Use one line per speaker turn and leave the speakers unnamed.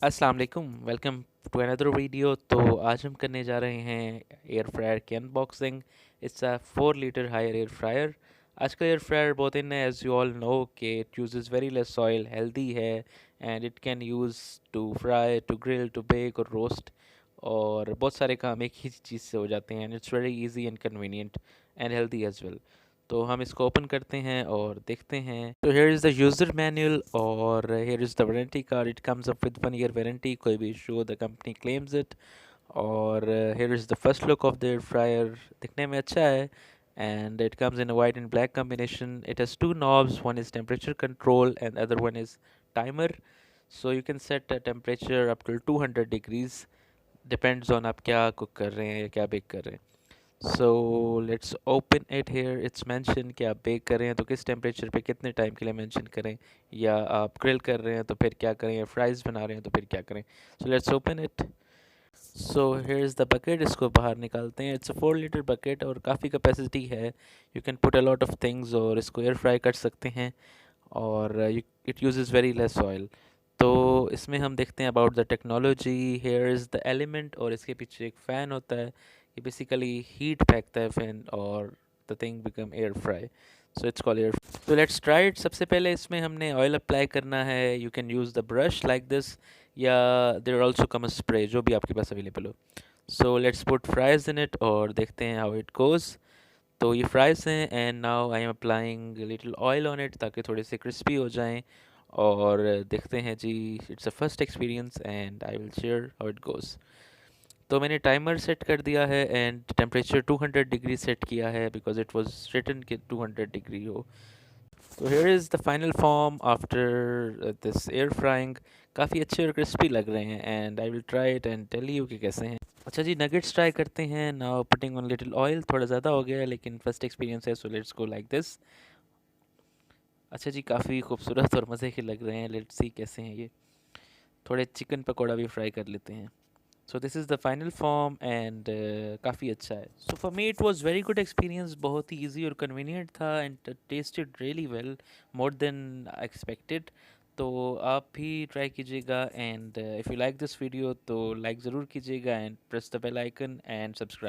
अस्सलाम वालेकुम, welcome to another video. तो आज हम करने जा रहे हैं एयर फ्रायर की unboxing. It's a 4 litre Haier air fryer. आज का एयर फ्रायर बहुत इन है, एज यू ऑल नो, कि it uses very less oil, healthy है, and it can use to fry, to grill, to bake और roast, और बहुत सारे काम एक ही चीज़ से हो जाते हैं, and it's very easy and convenient and healthy as well. तो हम इसको ओपन करते हैं और देखते हैं। तो here is the user manual और here is the warranty card. It comes up with 1 year warranty, कोई भी issue the company claims it. और here is the first look of the air fryer. दिखने में अच्छा है, and it comes in a white and black combination. It has two knobs, one is temperature control and other one is timer. So you can set a temperature up to 200 degrees, depends on आप क्या cook कर रहे हैं या क्या bake कर रहे हैं। So let's open it. Here it's mention कि आप बेक कर रहे हैं तो किस टेम्परेचर पे कितने टाइम के लिए मेंशन करें, या आप ग्रिल कर रहे हैं तो फिर क्या करें, या फ्राइज़ बना रहे हैं तो फिर क्या करें। सो let's open it. So here is the bucket. इसको बाहर निकालते हैं। इट्स अ 4 लीटर बकेट और काफ़ी कैपेसिटी है। You can put a lot of things और इसको एयर फ्राई कर सकते हैं, और it uses very less oil. तो इसमें हम देखते हैं about the technology. Hair is the element, और इसके पीछे एक फ़ैन होता है। ये बेसिकली हीट फेंकता है फैन, और the thing become air fry. So it's called air. तो लेट्स ट्राई इट। सबसे पहले इसमें हमने ऑयल अप्लाई करना है। You can use the brush like this, या there also come a spray, जो भी आपके पास अवेलेबल हो। So let's put fries in it और देखते हैं हाउ इट गोज़। तो ये फ्राइज़ हैं, and now I am applying little oil on it ताकि थोड़े से क्रिस्पी हो जाएं। और देखते हैं जी। It's a first experience and I will share how it goes. तो मैंने टाइमर सेट कर दिया है एंड टेम्परेचर 200 डिग्री सेट किया है, बिकॉज इट वाज रिटन कि 200 डिग्री हो। तो here is the final form after this air frying. काफ़ी अच्छे और क्रिस्पी लग रहे हैं, and I will try it and tell you कि कैसे हैं। अच्छा जी, नगेट्स ट्राई करते हैं। Now putting on little oil, थोड़ा ज़्यादा हो गया है लेकिन फर्स्ट एक्सपीरियंस है, so let's go like this. अच्छा जी, काफ़ी खूबसूरत और मज़े के लग रहे हैं। लेट्स सी कैसे हैं ये। थोड़े चिकन पकौड़ा भी फ्राई कर लेते हैं। So this is the final form, and काफ़ी अच्छा है। So for me it was very good experience. बहुत ही इजी और कन्वीनियंट था, and tasted really well, more than expected. तो आप भी ट्राई कीजिएगा, and if you like this video तो लाइक ज़रूर कीजिएगा, and press the bell icon and subscribe.